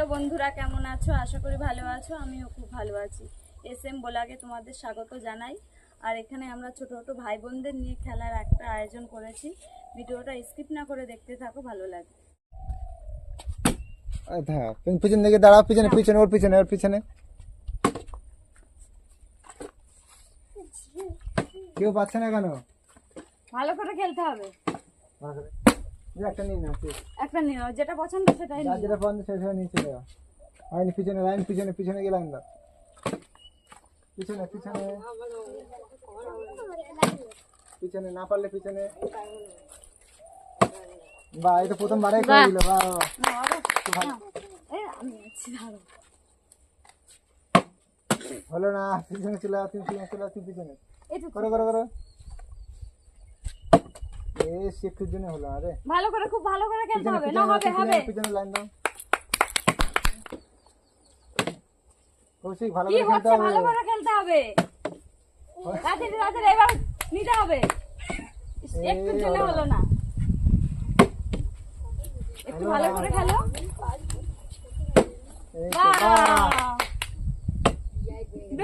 Hello বন্ধুরা, কেমন আছো? আশা করি ভালো আছো। আমিও খুব ভালো আছি। SM ব্লগে তোমাদের স্বাগত জানাই। আর এখানে আমরা ছোট ছোট ভাই বোনদের নিয়ে খেলার একটা আয়োজন করেছি। ভিডিওটা স্কিপ না করে দেখতে থাকো, ভালো লাগবে। আচ্ছা, তুমি পিছন দিকে দাঁড়াও, পিছনে পিছনে ওর পিছনে কেউ পাচ্ছে না কেন? ভালো করে খেলতে হবে। একটা নিন না, একটা নিও, যেটা পছন্দ সেটাই নিও। যেটা পছন্দ সেটা নিয়ে চলে যাও। লাইন পিছনে, লাইন পিছনে, পিছনে গিয়ে লাইন দাও। পিছনে পিছনে পিছনে, না পারলে পিছনে। বা এই তো প্রথমবারে করে দিল। বা হলো না, পিছনে চলে যাও, তুমি পিছনে চলে যাও, তুমি পিছনে করো করো করো। একটুর জন্য হলো। আরে ভালো করে, খুব ভালো করে খেলতে হবে। না হবে হবে। পিছনে লাইন দাও। কৌশিক ভালো কি করে খেলতে হচ্ছে? হবে। ভালো করে খেলতে হবে। রাতে রাতে এবার নিতে হবে। একটুর জন্য হলো না। একটু ভালো করে খেলো। এই তো,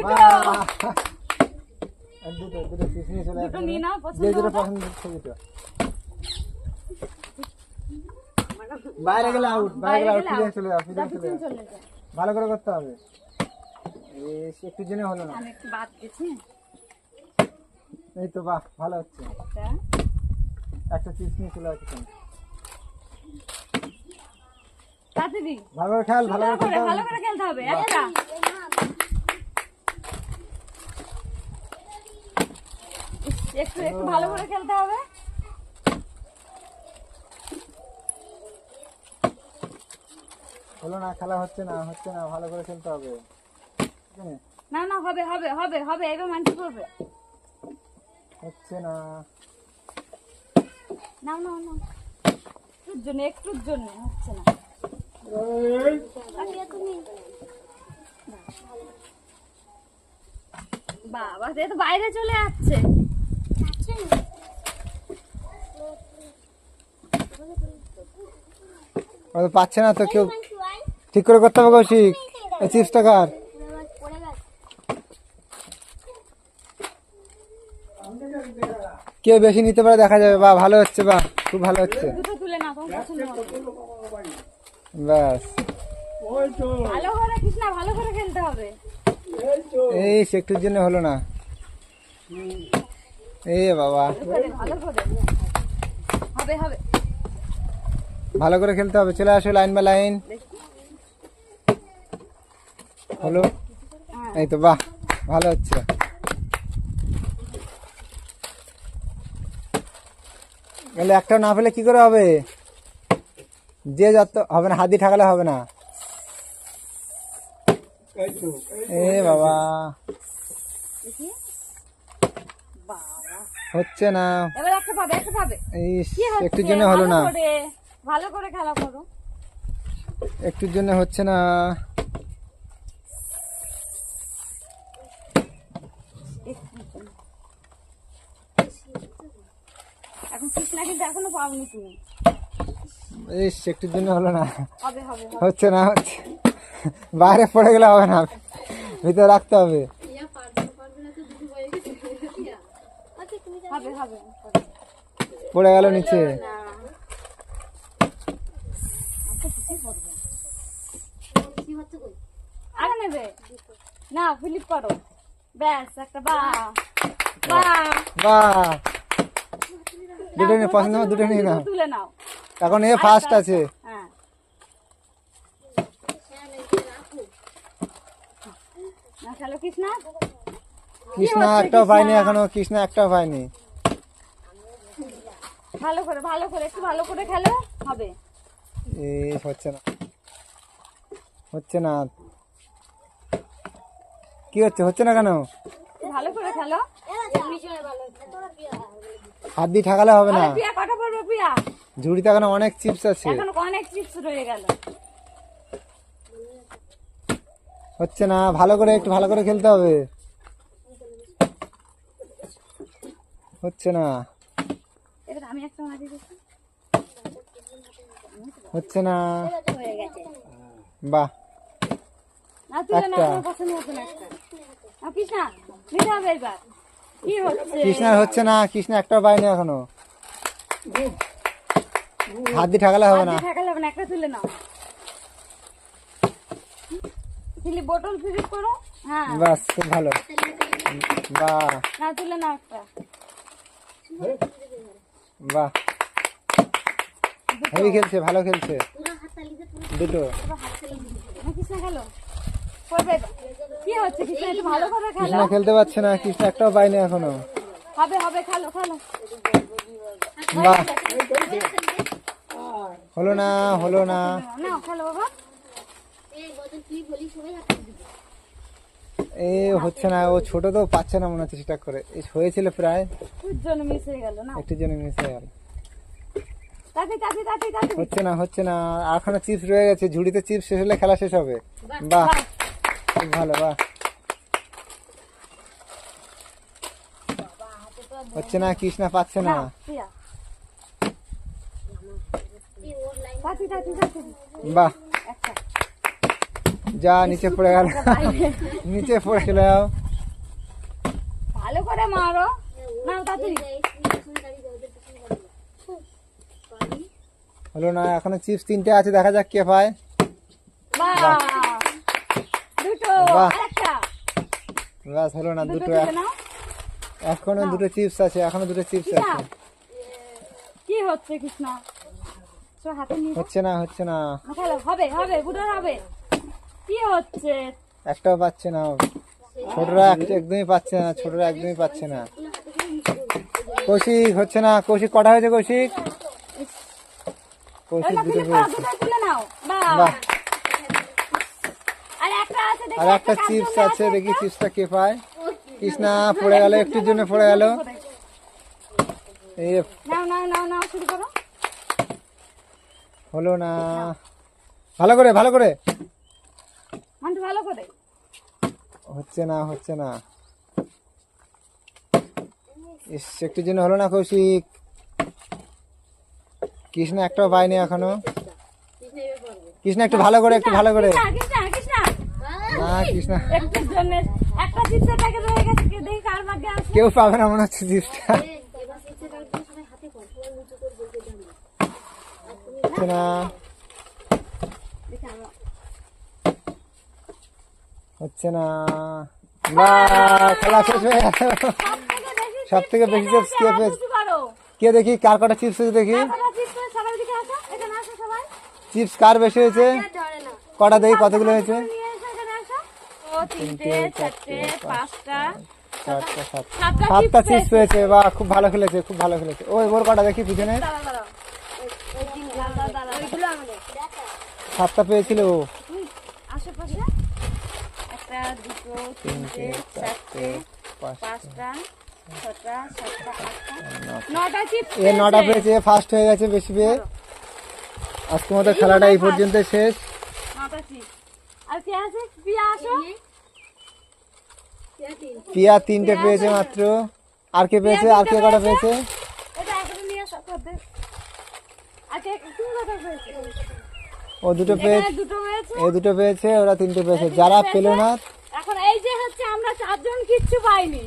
বাহ! দুটো দুটো পিস নিয়ে চলে দুটো আসবে। নিয়ে নাও, যে পছন্দ যেটা মতো। পছন্দ ছবিটা। বাইরে গেলে আউট, বাইরে গেলে আউট। পিছনে চলে যাও, পিছনে চলে যাও। চলে যায়। ভালো করে করতে হবে। একটু জন্য হলো না। আমি একটু বাদ গেছি। এই তো বাহ, ভালো হচ্ছে। একটা একটা পিস নিয়ে চলে আসছে। তাড়াতাড়ি ভালো করে খেল, ভালো করে খেলতে ভালো হবে। করে খেলতে হবে। একটা একটু একটু ভালো করে খেলতে হবে। হলো না, খেলা হচ্ছে না, হচ্ছে না, ভালো করে খেলতে হবে। না না, হবে হবে হবে হবে। এবার মানতে করবে। হচ্ছে না। নাও নাও নাও। একটুর জন্য হচ্ছে না। বাবা, সে তো বাইরে চলে যাচ্ছে। পাচ্ছে না তো কেউ। ঠিক করে করতে হবে কৌশিক। এই চিপসটা কার? কে বেশি নিতে পারে দেখা যাবে। বা ভালো হচ্ছে, বা খুব ভালো হচ্ছে। দুটো তুলে নাও, তোমার পছন্দ মতো। ব্যাস, ভালো করে কৃষ্ণা, ভালো করে খেলতে হবে। এই একটুর জন্য হলো না। এই বাবা, ভালো করে হবে হবে। ভালো করে খেলতে হবে। চলে আসো লাইন বাই লাইন। হলো। এই তো বাহ, ভালো হচ্ছে। গেলে একটা না পেলে কি করে হবে? যে যত হবে না, হাত দিয়ে ঠাকালে হবে না। এ বাবা, হচ্ছে না। এবার একটা পাবে, একটা পাবে। একটুর জন্য হলো না। ভালো করে খেলা করো। একটুর জন্য হচ্ছে না। এখন কৃষ্ণা কিন্তু এখনো পাওনি তুমি। একটুর জন্য হলো না। হবে হবে হচ্ছে না, হচ্ছে। বাইরে পড়ে গেলে হবে না, ভিতরে রাখতে হবে। হবে হবে। পড়ে গেল নিচে। আগে নেবে না, ফিলিপ করো। ব্যাস, একটা বা বা বাহ, দুটো নিয়ে পছন্দ হয়, দুটো নিয়ে নাও। তুলে নাও। এখন এ ফার্স্ট আছে। হ্যাঁ, না খেলো কৃষ্ণা। কৃষ্ণা একটাও পায়নি এখনো, কৃষ্ণা একটাও পায়নি। ভালো করে একটু ভালো করে খেলো। হবে। হচ্ছে না, হচ্ছে না। কি হচ্ছে? হচ্ছে না কেন? ভালো করে খেলো। হাত দিয়ে ঠাকালে হবে না। পিয়া কটা পড়বে পিয়া? ঝুড়িতে এখন অনেক চিপস আছে। এখন অনেক চিপস রয়ে গেল। হচ্ছে না, ভালো করে, একটু ভালো করে খেলতে হবে। হচ্ছে না, এবার আমি একটা মারি দেখি। হচ্ছে না। হয়ে গেছে। বাহ, না তুলে না, একটা। তোমার পছন্দ মতন একটা। কৃষ্ণা নিতে হবে এবার। কি হচ্ছে? কৃষ্ণার হচ্ছে না, কৃষ্ণা একটাও পায়নি এখনো। হাত দিয়ে ঠাকালে হবে না। হাত দিয়ে ঠেকালে হবে না, একটা তুলে নাও। দিলি বোতল ফিলিপ করো। হ্যাঁ, বাস, খুব ভালো। বাহ না তুলে নাও একটা। বাহ, হেভি খেলছে, ভালো খেলছে। দুটো। কৃষ্ণা খেলো। করবে এবার। কি হচ্ছে কৃষ্ণা, একটু ভালো করে খেলো। কৃষ্ণা খেলতে পারছে না, কৃষ্ণা একটাও পায়নি এখনো। হবে হবে, খেলো খেলো। বাহ, হলো না, হলো না। নাও খেলো বাবা। এ হচ্ছে না, ও ছোট তো পাচ্ছে না মনে হচ্ছে ঠিকঠাক করে। এই হয়েছিল প্রায়, তোর জন্য মিস হয়ে গেল না। একটু জন্য মিস হয়ে গেল। তাতে তাতে তাতে তাতে। হচ্ছে না, হচ্ছে না। এখনো চিপস রয়ে গেছে, ঝুড়িতে চিপস শেষ হলে খেলা শেষ হবে। বাহ, খুব ভালো। বাহ, হচ্ছে না, কৃষ্ণা পাচ্ছে না। নাও, প্রিয়া। তাতে তাতে তাতে। বাহ, একটা। যা নিচে পড়ে গেল, নিচে পড়ে চলে যাও। ভালো করে মারো। নাও তাড়াতাড়ি। হলো না, এখনো চিপস 3টে আছে, দেখা যাক কে পায়। বাহ, দুটো। বাহ। আরেকটা। ব্যাস, হলো না, দুটো দুটো। তুলে নাও। এখনো দুটো চিপস আছে, এখনো দুটো চিপস কৃষ্ণা, আছে। কি হচ্ছে কৃষ্ণা? তো হাতে নিয়ে হচ্ছে না, হচ্ছে না, খেলো। হবে হবে, বুড়ো হবে। কি হচ্ছে? একটাও পাচ্ছে না। ছোটরা একদমই পাচ্ছে না, ছোটরা একদমই পাচ্ছে না। কৌশিক হচ্ছে না, কৌশিক কটা হয়েছে? কৌশিক, কৌশিক ওটা দুটো তুলে পেয়েছে। দুটো তুলে নাও। বাহ। বাহ, আর একটা আছে দেখি, আর একটা কার চিপস জন্য আছে, দেখি একটা? চিপসটা কে পায়। কৃষ্ণা পড়ে গেল, একটুর জন্য পড়ে গেল। এই নাও নাও নাও নাও, শুরু করো। হলো না, ভালো করে, ভালো করে। মান্টু ভালো করে। হচ্ছে না, হচ্ছে না। ইস, একটুর জন্য হলো না কৌশিক। কৃষ্ণা একটাও পায়নি এখনো। কৃষ্ণা একটু ভালো করে, একটু ভালো করে। কৃষ্ণা কৃষ্ণা কৃষ্ণা, না, কৃষ্ণা একটুর জন্য একটা চিপসের প্যাকেট রয়ে গেছে, দেখি কার ভাগ্যে আছে। কেউ পাবে না মনে হচ্ছে চিপসটা। হচ্ছে না, হচ্ছে না। বা, খেলা শেষ হয়ে গেল। সব থেকে বেশি চিপস কে পেয়েছে? বুঝতে পারো। কে দেখি কার কটা চিপস হয়েছে দেখি। সবাই চিপস করে সবার দিকে আসো, এখানে আসো সবাই। চিপস কার বেশি হয়েছে? কটা দেখি কতগুলো হয়েছে? নিয়ে এসো, এখানে আসো। ও তিনটে, চারটে, পাঁচটা, 4টা, 7টা, সাতটা 7টা চিপস চিপস পেয়েছে। বা, খুব ভালো খেলেছে, খুব ভালো খেলেছে। ওই ওর কটা দেখি পিছনে। দাঁড়াও, দাঁড়াও। দাঁড়াও, দাঁড়াও। ওইগুলো আমাদের। 7টা পেয়েছিল ও। আশেপাশে একটা, দুটো, তিনটে, চারটে, 5টা, 6টা, 7টা, 8টা, 9টা চিপস। এ 9টা পেয়েছে, ফার্স্ট হয়ে গেছে বেশি পেয়ে। আজকের মতো খেলাটা এই পর্যন্ত শেষ। 9টা চিপস। আর কে আছে? প্রিয়া আসো। পিয়া 3টে পেয়েছে মাত্র। আর কে পেয়েছে? আর কে কটা পেয়েছে? এটা এখনো নিয়ে আসো করতে। আর কে তুমি কটা পেয়েছো? ও দুটো পেয়েছে, এখানে দুটো হয়েছে। এ দুটো পেয়েছে, ওরা 3টে পেয়েছে। যারা পেলো না, এখন এই যে হচ্ছে আমরা 4জন কিচ্ছু পাইনি।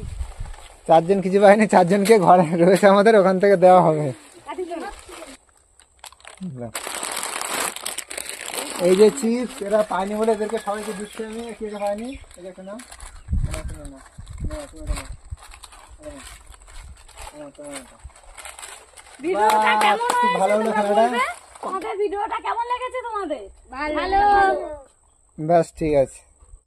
4জন কিছু পায়নি, 4জনকে ঘরে রয়েছে আমাদের, ওখান থেকে দেওয়া হবে। কাটি চলো। এই যে চিপস, এরা পায়নি বলে এদেরকে সবাইকে দিচ্ছি আমি। কে কে পায়নি? এই দেখো না, ভিডিওটা কেমন খুব হয়েছে ভালো হলো তোমরা খেলাটা। বলবে? তোমাদের ভিডিওটা কেমন লেগেছে তোমাদের? ভালো। ব্যাস, ঠিক আছে।